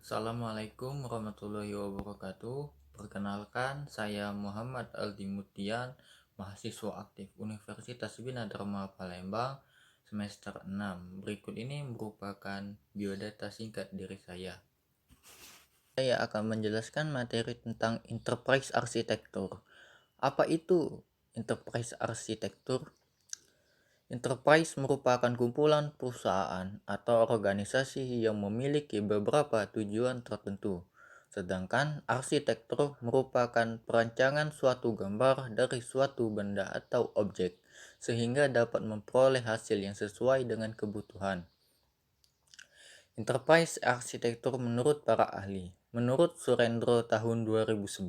Assalamualaikum warahmatullahi wabarakatuh. Perkenalkan, saya Muhammad Aldi Mutian, mahasiswa aktif Universitas Bina Dharma Palembang, semester 6. Berikut ini merupakan biodata singkat diri saya. Saya akan menjelaskan materi tentang Enterprise Architecture. Apa itu Enterprise Architecture? Enterprise merupakan kumpulan perusahaan atau organisasi yang memiliki beberapa tujuan tertentu, sedangkan arsitektur merupakan perancangan suatu gambar dari suatu benda atau objek, sehingga dapat memperoleh hasil yang sesuai dengan kebutuhan. Enterprise arsitektur menurut para ahli. Menurut Surendro tahun 2009,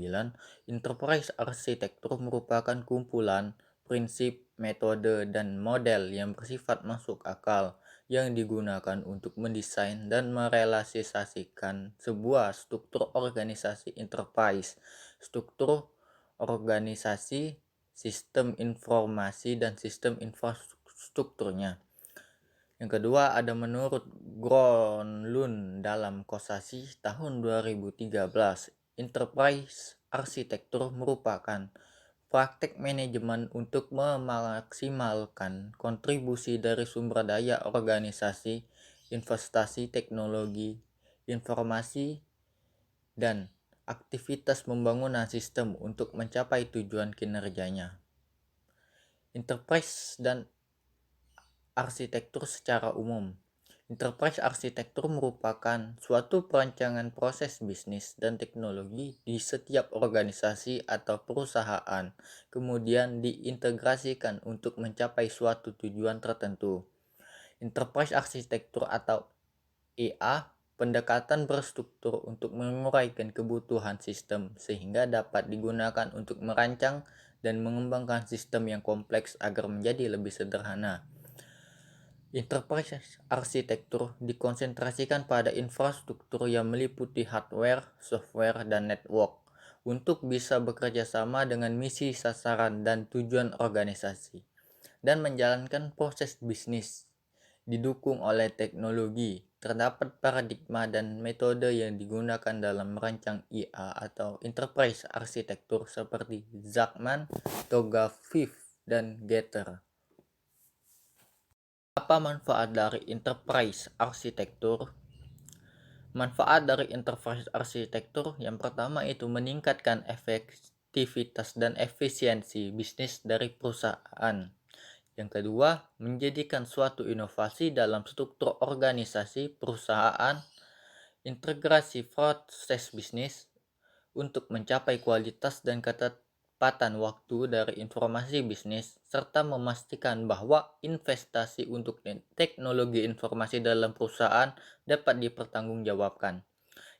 Enterprise arsitektur merupakan kumpulan prinsip, metode, dan model yang bersifat masuk akal yang digunakan untuk mendesain dan merealisasikan sebuah struktur organisasi enterprise, struktur organisasi, sistem informasi, dan sistem infrastrukturnya. Yang kedua ada menurut Gronlund dalam Kosasi tahun 2013, Enterprise Arsitektur merupakan praktek manajemen untuk memaksimalkan kontribusi dari sumber daya organisasi, investasi teknologi, informasi, dan aktivitas pembangunan sistem untuk mencapai tujuan kinerjanya. Enterprise dan arsitektur secara umum. Enterprise arsitektur merupakan suatu perancangan proses bisnis dan teknologi di setiap organisasi atau perusahaan, kemudian diintegrasikan untuk mencapai suatu tujuan tertentu. Enterprise arsitektur atau EA pendekatan berstruktur untuk menguraikan kebutuhan sistem sehingga dapat digunakan untuk merancang dan mengembangkan sistem yang kompleks agar menjadi lebih sederhana. Enterprise arsitektur dikonsentrasikan pada infrastruktur yang meliputi hardware, software, dan network untuk bisa bekerja sama dengan misi, sasaran, dan tujuan organisasi dan menjalankan proses bisnis. Didukung oleh teknologi, terdapat paradigma dan metode yang digunakan dalam merancang IA atau Enterprise arsitektur seperti Zachman, Toga-Fifth, dan Getter. Apa manfaat dari enterprise arsitektur? Manfaat dari enterprise arsitektur yang pertama itu meningkatkan efektivitas dan efisiensi bisnis dari perusahaan. Yang kedua, menjadikan suatu inovasi dalam struktur organisasi perusahaan, integrasi proses bisnis untuk mencapai kualitas dan ketepatan waktu dari informasi bisnis, serta memastikan bahwa investasi untuk teknologi informasi dalam perusahaan dapat dipertanggungjawabkan.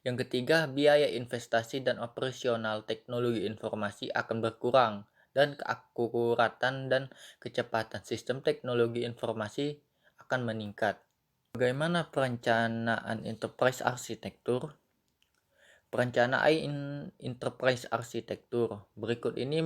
Yang ketiga, biaya investasi dan operasional teknologi informasi akan berkurang dan keakuratan dan kecepatan sistem teknologi informasi akan meningkat. Bagaimana perencanaan enterprise arsitektur? Perencanaan enterprise arsitektur. Berikut ini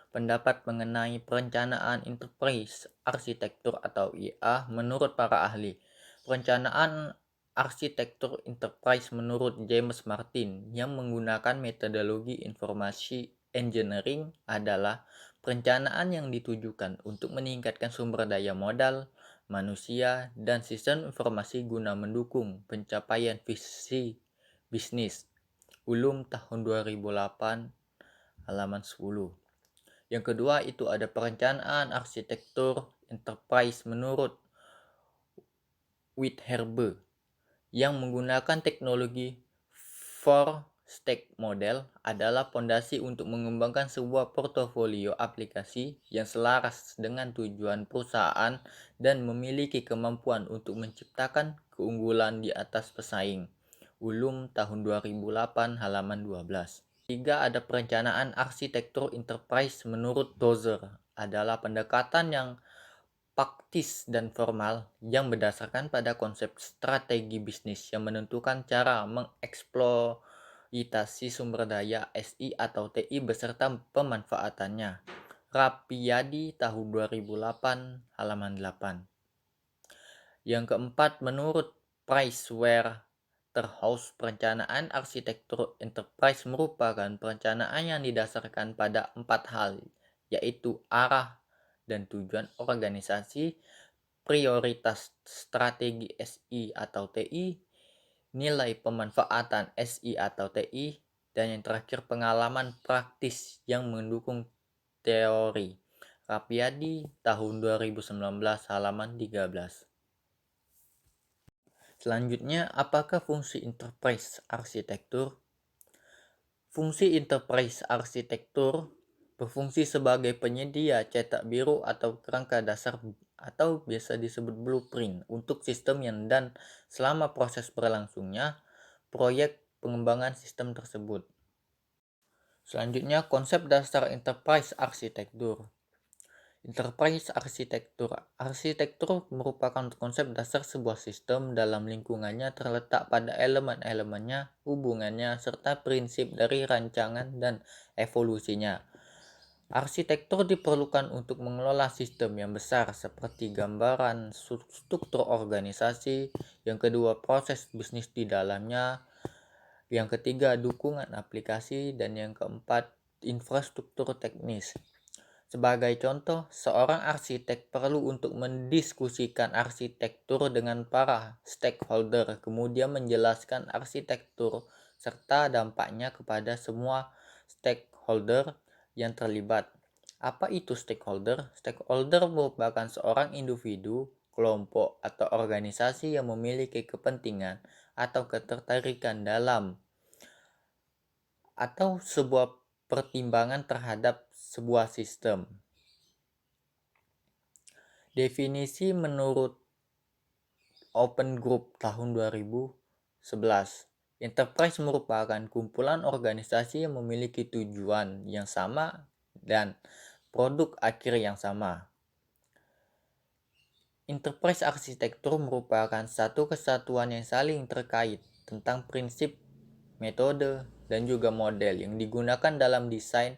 pendapat mengenai perencanaan enterprise arsitektur atau IA menurut para ahli. Perencanaan arsitektur enterprise menurut James Martin yang menggunakan metodologi informasi engineering adalah perencanaan yang ditujukan untuk meningkatkan sumber daya modal, manusia, dan sistem informasi guna mendukung pencapaian visi bisnis. Ulum tahun 2008 halaman 10. Yang kedua itu ada perencanaan arsitektur enterprise menurut Whitherbe yang menggunakan teknologi 4-stack model adalah fondasi untuk mengembangkan sebuah portofolio aplikasi yang selaras dengan tujuan perusahaan dan memiliki kemampuan untuk menciptakan keunggulan di atas pesaing. Ulum tahun 2008 halaman 12. Tiga ada perencanaan arsitektur enterprise menurut Tozer adalah pendekatan yang praktis dan formal yang berdasarkan pada konsep strategi bisnis yang menentukan cara mengeksploitasi sumber daya SI atau TI beserta pemanfaatannya. Rapiyadi tahun 2008 halaman 8. Yang keempat menurut Pricewaterhouse Waterhouse, perencanaan arsitektur enterprise merupakan perencanaan yang didasarkan pada 4 hal, yaitu arah dan tujuan organisasi, prioritas strategi SI atau TI, nilai pemanfaatan SI atau TI, dan yang terakhir pengalaman praktis yang mendukung teori. Rapiadi, tahun 2019, halaman 13. Selanjutnya, apakah fungsi enterprise arsitektur? Fungsi enterprise arsitektur berfungsi sebagai penyedia cetak biru atau kerangka dasar atau biasa disebut blueprint untuk sistem yang dan selama proses berlangsungnya proyek pengembangan sistem tersebut. Selanjutnya, konsep dasar enterprise arsitektur. Enterprise arsitektur merupakan konsep dasar sebuah sistem dalam lingkungannya terletak pada elemen-elemennya, hubungannya, serta prinsip dari rancangan dan evolusinya. Arsitektur diperlukan untuk mengelola sistem yang besar seperti gambaran struktur organisasi, yang kedua proses bisnis di dalamnya, yang ketiga dukungan aplikasi, dan yang keempat infrastruktur teknis. Sebagai contoh, seorang arsitek perlu untuk mendiskusikan arsitektur dengan para stakeholder, kemudian menjelaskan arsitektur serta dampaknya kepada semua stakeholder yang terlibat. Apa itu stakeholder? Stakeholder merupakan seorang individu, kelompok, atau organisasi yang memiliki kepentingan atau ketertarikan dalam atau sebuah pertimbangan terhadap sebuah sistem. Definisi menurut Open Group tahun 2011. Enterprise merupakan kumpulan organisasi yang memiliki tujuan yang sama dan produk akhir yang sama. Enterprise arsitektur merupakan satu kesatuan yang saling terkait tentang prinsip, metode, dan juga model yang digunakan dalam desain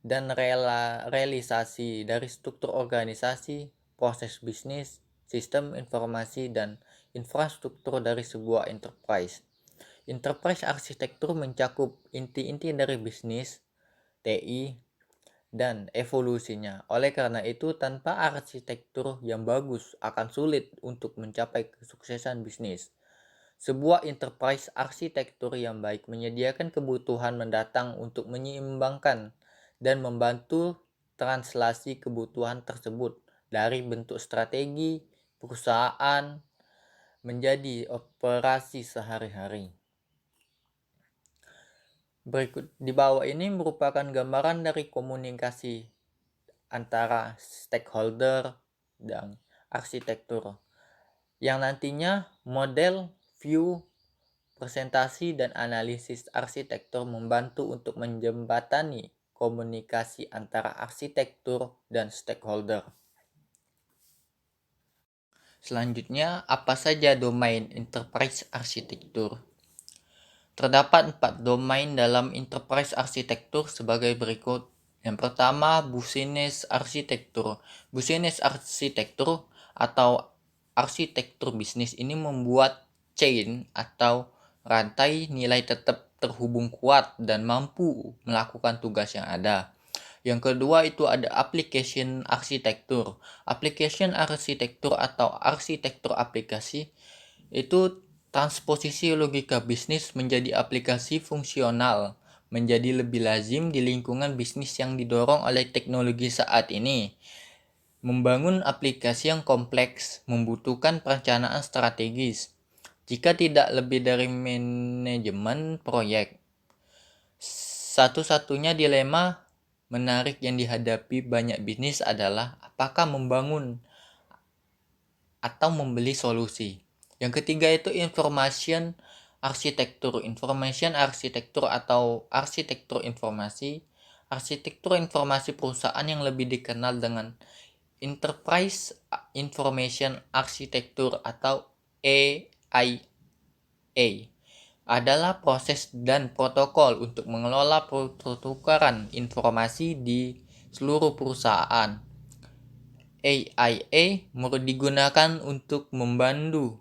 dan realisasi dari struktur organisasi, proses bisnis, sistem informasi, dan infrastruktur dari sebuah enterprise. Enterprise arsitektur mencakup inti-inti dari bisnis, TI, dan evolusinya. Oleh karena itu, tanpa arsitektur yang bagus akan sulit untuk mencapai kesuksesan bisnis. Sebuah enterprise arsitektur yang baik menyediakan kebutuhan mendatang untuk menyeimbangkan dan membantu translasi kebutuhan tersebut dari bentuk strategi perusahaan menjadi operasi sehari-hari. Berikut di bawah ini merupakan gambaran dari komunikasi antara stakeholder dan arsitektur yang nantinya model, view, presentasi, dan analisis arsitektur membantu untuk menjembatani komunikasi antara arsitektur dan stakeholder. Selanjutnya, apa saja domain enterprise arsitektur? Terdapat 4 domain dalam enterprise arsitektur sebagai berikut. Yang pertama, business arsitektur. Business arsitektur atau arsitektur bisnis ini membuat chain atau rantai nilai tetap terhubung kuat dan mampu melakukan tugas yang ada. Yang kedua itu ada application arsitektur. Application arsitektur atau arsitektur aplikasi itu transposisi logika bisnis menjadi aplikasi fungsional menjadi lebih lazim di lingkungan bisnis yang didorong oleh teknologi saat ini. Membangun aplikasi yang kompleks membutuhkan perencanaan strategis. Jika tidak lebih dari manajemen proyek. Satu-satunya dilema menarik yang dihadapi banyak bisnis adalah apakah membangun atau membeli solusi. Yang ketiga itu information arsitektur. Information arsitektur atau arsitektur informasi. Arsitektur informasi perusahaan yang lebih dikenal dengan Enterprise Information Architecture atau EIA adalah proses dan protokol untuk mengelola pertukaran informasi di seluruh perusahaan. AIA digunakan untuk memandu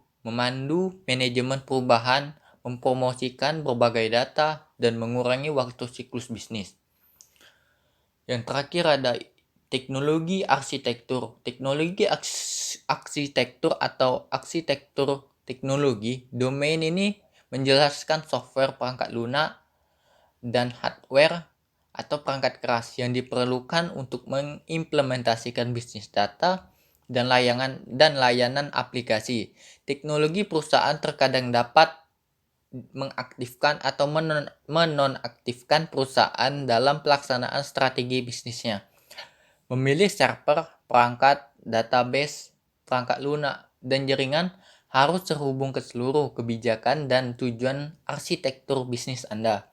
manajemen perubahan, mempromosikan berbagai data, dan mengurangi waktu siklus bisnis. Yang terakhir ada teknologi arsitektur. Teknologi arsitektur atau arsitektur teknologi domain ini menjelaskan software, perangkat lunak, dan hardware atau perangkat keras yang diperlukan untuk mengimplementasikan bisnis data dan layanan aplikasi. Teknologi perusahaan terkadang dapat mengaktifkan atau menonaktifkan perusahaan dalam pelaksanaan strategi bisnisnya. Memilih server, perangkat, database, perangkat lunak, dan jaringan harus terhubung ke seluruh kebijakan dan tujuan arsitektur bisnis Anda.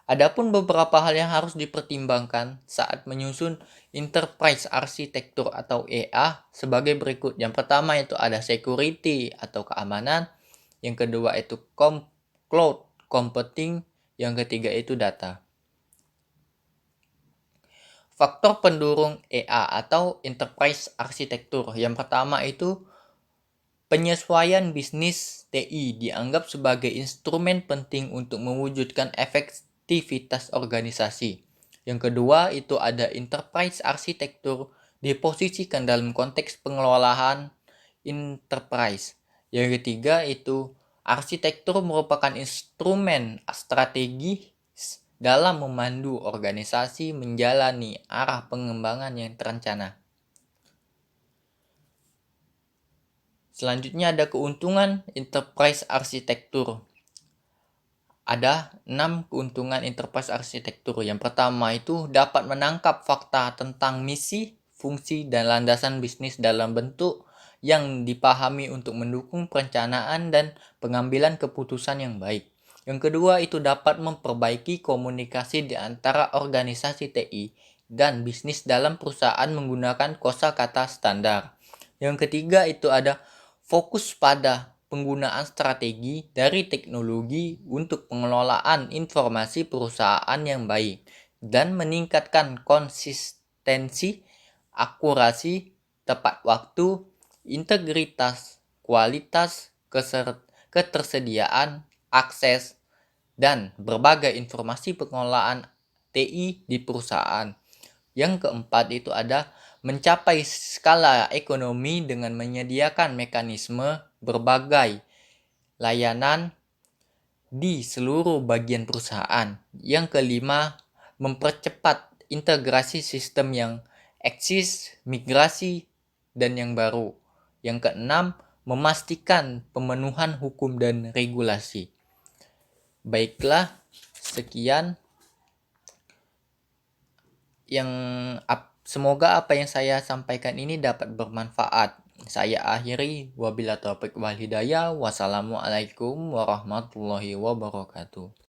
Adapun beberapa hal yang harus dipertimbangkan saat menyusun enterprise arsitektur atau EA sebagai berikut. Yang pertama itu ada security atau keamanan, yang kedua itu cloud computing, yang ketiga itu data. Faktor pendukung EA atau enterprise arsitektur. Yang pertama itu penyesuaian bisnis TI dianggap sebagai instrumen penting untuk mewujudkan efektivitas organisasi. Yang kedua itu ada enterprise arsitektur diposisikan dalam konteks pengelolaan enterprise. Yang ketiga itu arsitektur merupakan instrumen strategi dalam memandu organisasi menjalani arah pengembangan yang terencana. Selanjutnya ada keuntungan enterprise arsitektur. Ada 6 keuntungan enterprise arsitektur. Yang pertama itu dapat menangkap fakta tentang misi, fungsi, dan landasan bisnis dalam bentuk yang dipahami untuk mendukung perencanaan dan pengambilan keputusan yang baik. Yang kedua itu dapat memperbaiki komunikasi di antara organisasi TI dan bisnis dalam perusahaan menggunakan kosakata standar. Yang ketiga itu ada fokus pada penggunaan strategi dari teknologi untuk pengelolaan informasi perusahaan yang baik dan meningkatkan konsistensi, akurasi, tepat waktu, integritas, kualitas, ketersediaan, akses, dan berbagai informasi pengelolaan TI di perusahaan. Yang keempat itu ada mencapai skala ekonomi dengan menyediakan mekanisme berbagai layanan di seluruh bagian perusahaan. Yang kelima, mempercepat integrasi sistem yang eksis, migrasi, dan yang baru. Yang keenam, memastikan pemenuhan hukum dan regulasi. Baiklah, sekian yang semoga apa yang saya sampaikan ini dapat bermanfaat. Saya akhiri, wabillahi taufiq wal hidayah. Wassalamualaikum warahmatullahi wabarakatuh.